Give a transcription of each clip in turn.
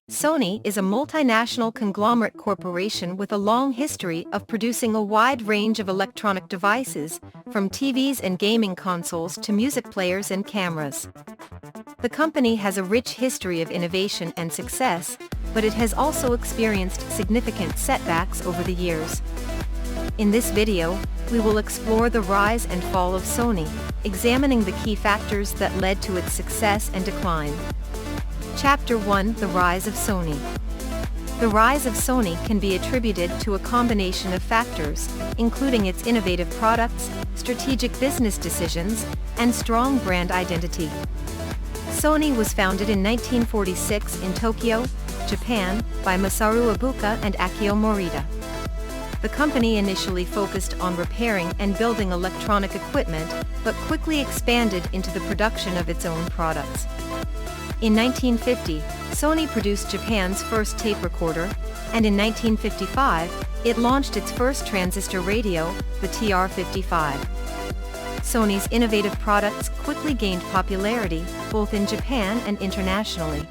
Sony is a multinational conglomerate corporation with a long history of producing a wide range of electronic devices, from TVs and gaming consoles to music players and cameras. The company has a rich history of innovation and success, but it has also experienced significant setbacks over the years. In this video, we will explore the rise and fall of Sony, examining the key factors that led to its success and decline. Chapter 1: The Rise of Sony. The rise of Sony can be attributed to a combination of factors, including its innovative products, strategic business decisions, and strong brand identity. Sony was founded in 1946 in Tokyo, Japan, by Masaru Ibuka and Akio Morita. The company initially focused on repairing and building electronic equipment, but quickly expanded into the production of its own products. In 1950, Sony produced Japan's first tape recorder, and in 1955, it launched its first transistor radio, the TR-55. Sony's innovative products quickly gained popularity, both in Japan and internationally.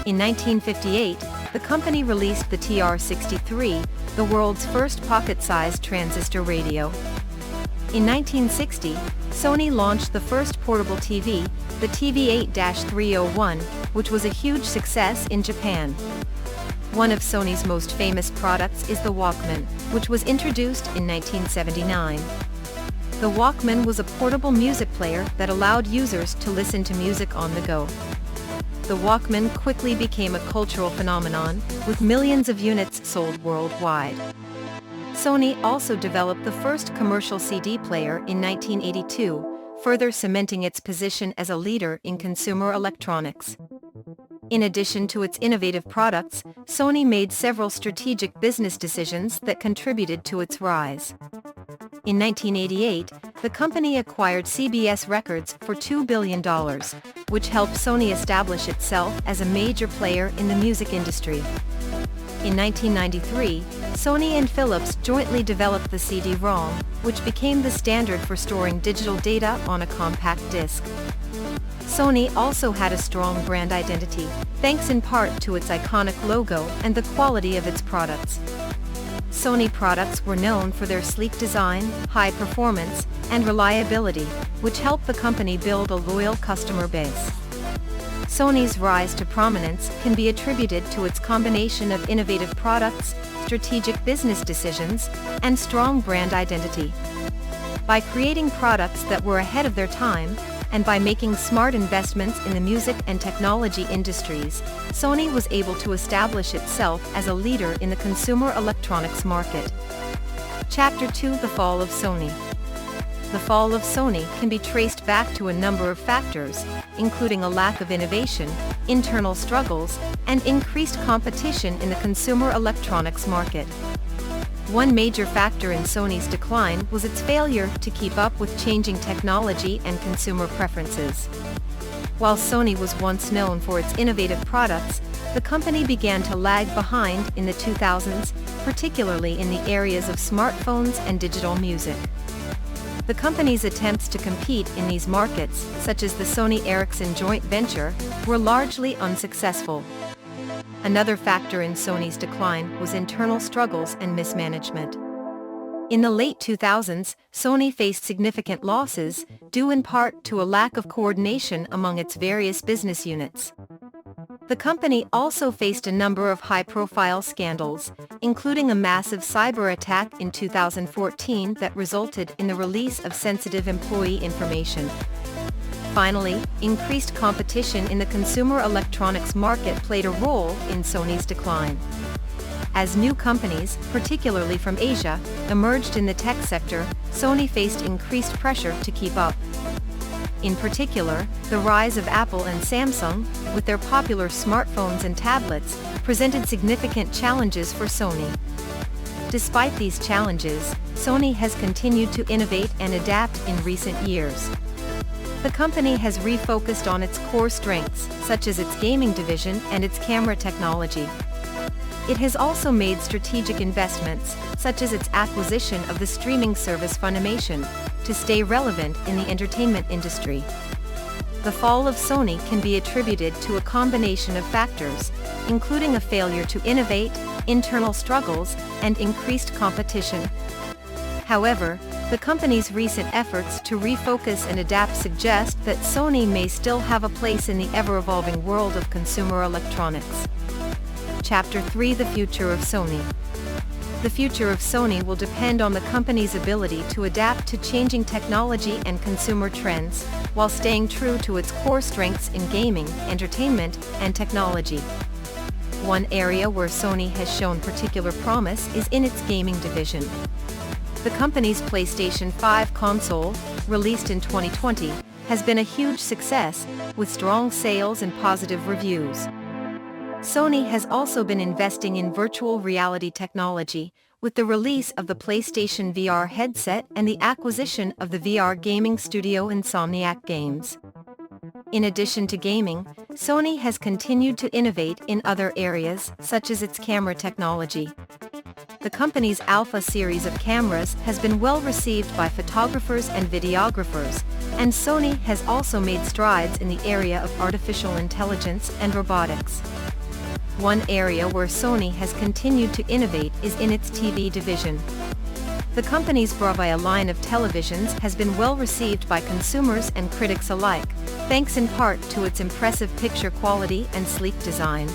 In 1958, the company released the TR-63, the world's first pocket-sized transistor radio. In 1960, Sony launched the first portable TV, the TV-8-301, which was a huge success in Japan. One of Sony's most famous products is the Walkman, which was introduced in 1979. The Walkman was a portable music player that allowed users to listen to music on the go. The Walkman quickly became a cultural phenomenon, with millions of units sold worldwide. Sony also developed the first commercial CD player in 1982, further cementing its position as a leader in consumer electronics. In addition to its innovative products, Sony made several strategic business decisions that contributed to its rise. In 1988, the company acquired CBS Records for $2 billion, which helped Sony establish itself as a major player in the music industry. In 1993, Sony and Philips jointly developed the CD-ROM, which became the standard for storing digital data on a compact disc. Sony also had a strong brand identity, thanks in part to its iconic logo and the quality of its products. Sony products were known for their sleek design, high performance, and reliability, which helped the company build a loyal customer base. Sony's rise to prominence can be attributed to its combination of innovative products, strategic business decisions, and strong brand identity. By creating products that were ahead of their time, and by making smart investments in the music and technology industries, Sony was able to establish itself as a leader in the consumer electronics market. Chapter 2: The Fall of Sony. The fall of Sony can be traced back to a number of factors, including a lack of innovation, internal struggles, and increased competition in the consumer electronics market. One major factor in Sony's decline was its failure to keep up with changing technology and consumer preferences. While Sony was once known for its innovative products, the company began to lag behind in the 2000s, particularly in the areas of smartphones and digital music. The company's attempts to compete in these markets, such as the Sony Ericsson joint venture, were largely unsuccessful. Another factor in Sony's decline was internal struggles and mismanagement. In the late 2000s, Sony faced significant losses, due in part to a lack of coordination among its various business units. The company also faced a number of high-profile scandals, including a massive cyber attack in 2014 that resulted in the release of sensitive employee information. Finally, increased competition in the consumer electronics market played a role in Sony's decline. As new companies, particularly from Asia, emerged in the tech sector, Sony faced increased pressure to keep up. In particular, the rise of Apple and Samsung, with their popular smartphones and tablets, presented significant challenges for Sony. Despite these challenges, Sony has continued to innovate and adapt in recent years. The company has refocused on its core strengths, such as its gaming division and its camera technology. It has also made strategic investments, such as its acquisition of the streaming service Funimation, to stay relevant in the entertainment industry. The fall of Sony can be attributed to a combination of factors, including a failure to innovate, internal struggles, and increased competition. However, the company's recent efforts to refocus and adapt suggest that Sony may still have a place in the ever-evolving world of consumer electronics. Chapter 3: The Future of Sony. The future of Sony will depend on the company's ability to adapt to changing technology and consumer trends, while staying true to its core strengths in gaming, entertainment, and technology. One area where Sony has shown particular promise is in its gaming division. The company's PlayStation 5 console, released in 2020, has been a huge success, with strong sales and positive reviews. Sony has also been investing in virtual reality technology, with the release of the PlayStation VR headset and the acquisition of the VR gaming studio Insomniac Games. In addition to gaming, Sony has continued to innovate in other areas, such as its camera technology. The company's Alpha series of cameras has been well received by photographers and videographers, and Sony has also made strides in the area of artificial intelligence and robotics. One area where Sony has continued to innovate is in its TV division. The company's Bravia line of televisions has been well received by consumers and critics alike, thanks in part to its impressive picture quality and sleek design.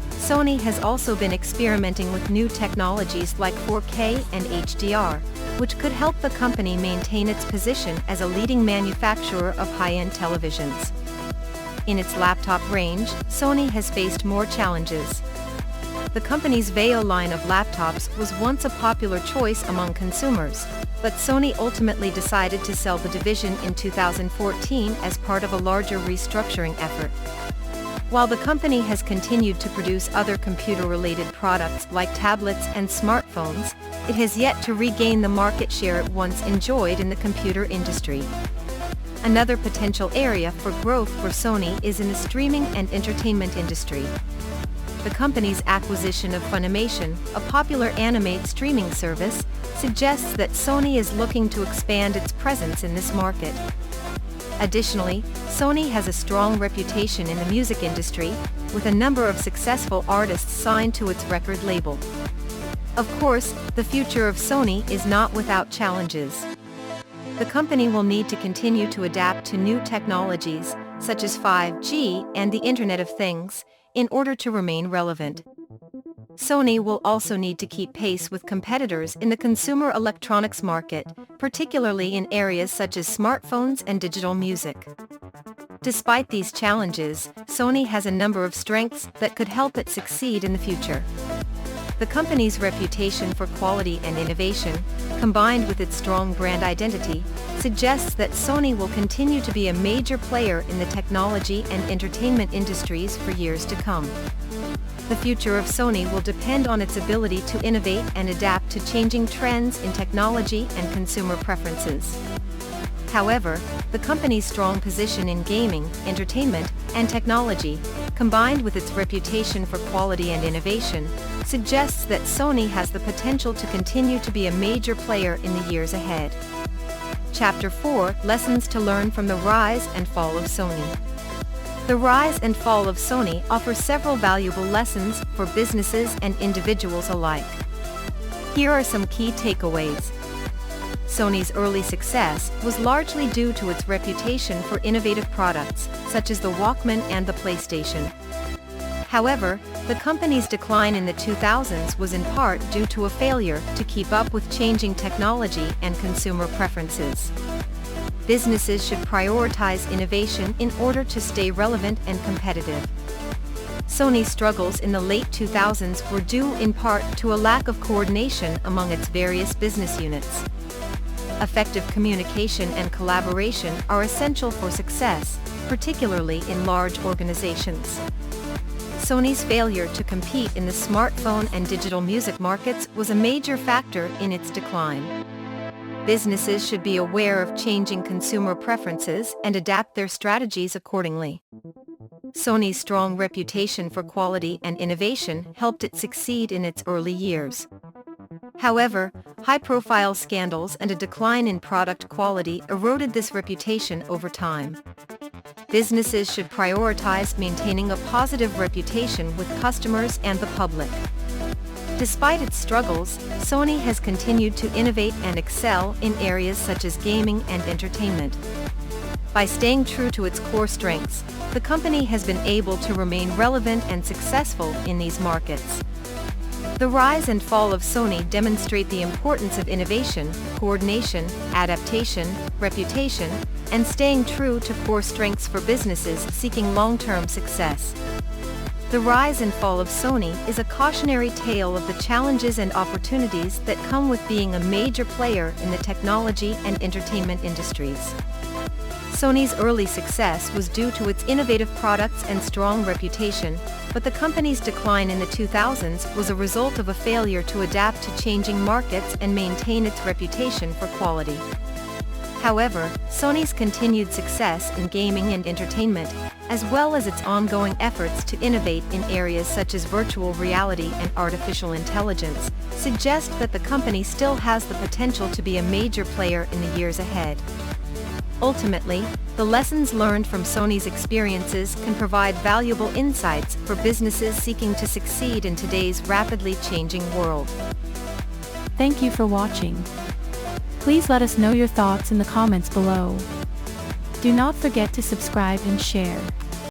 Sony has also been experimenting with new technologies like 4K and HDR, which could help the company maintain its position as a leading manufacturer of high-end televisions. In its laptop range, Sony has faced more challenges. The company's Vaio line of laptops was once a popular choice among consumers, but Sony ultimately decided to sell the division in 2014 as part of a larger restructuring effort. While the company has continued to produce other computer-related products like tablets and smartphones, it has yet to regain the market share it once enjoyed in the computer industry. Another potential area for growth for Sony is in the streaming and entertainment industry. The company's acquisition of Funimation, a popular anime streaming service, suggests that Sony is looking to expand its presence in this market. Additionally, Sony has a strong reputation in the music industry, with a number of successful artists signed to its record label. Of course, the future of Sony is not without challenges. The company will need to continue to adapt to new technologies, such as 5G and the Internet of Things, in order to remain relevant. Sony will also need to keep pace with competitors in the consumer electronics market, particularly in areas such as smartphones and digital music. Despite these challenges, Sony has a number of strengths that could help it succeed in the future. The company's reputation for quality and innovation, combined with its strong brand identity, suggests that Sony will continue to be a major player in the technology and entertainment industries for years to come. The future of Sony will depend on its ability to innovate and adapt to changing trends in technology and consumer preferences. However, the company's strong position in gaming, entertainment, and technology, combined with its reputation for quality and innovation, suggests that Sony has the potential to continue to be a major player in the years ahead. Chapter 4: Lessons to Learn from the Rise and Fall of Sony. The rise and fall of Sony offers several valuable lessons for businesses and individuals alike. Here are some key takeaways. Sony's early success was largely due to its reputation for innovative products, such as the Walkman and the PlayStation. However, the company's decline in the 2000s was in part due to a failure to keep up with changing technology and consumer preferences. Businesses should prioritize innovation in order to stay relevant and competitive. Sony's struggles in the late 2000s were due in part to a lack of coordination among its various business units. Effective communication and collaboration are essential for success, particularly in large organizations. Sony's failure to compete in the smartphone and digital music markets was a major factor in its decline. Businesses should be aware of changing consumer preferences and adapt their strategies accordingly. Sony's strong reputation for quality and innovation helped it succeed in its early years. However, high-profile scandals and a decline in product quality eroded this reputation over time. Businesses should prioritize maintaining a positive reputation with customers and the public. Despite its struggles, Sony has continued to innovate and excel in areas such as gaming and entertainment. By staying true to its core strengths, the company has been able to remain relevant and successful in these markets. The rise and fall of Sony demonstrate the importance of innovation, coordination, adaptation, reputation, and staying true to core strengths for businesses seeking long-term success. The rise and fall of Sony is a cautionary tale of the challenges and opportunities that come with being a major player in the technology and entertainment industries. Sony's early success was due to its innovative products and strong reputation, but the company's decline in the 2000s was a result of a failure to adapt to changing markets and maintain its reputation for quality. However, Sony's continued success in gaming and entertainment, as well as its ongoing efforts to innovate in areas such as virtual reality and artificial intelligence, suggest that the company still has the potential to be a major player in the years ahead. Ultimately, the lessons learned from Sony's experiences can provide valuable insights for businesses seeking to succeed in today's rapidly changing world. Thank you for watching. Please let us know your thoughts in the comments below. Do not forget to subscribe and share.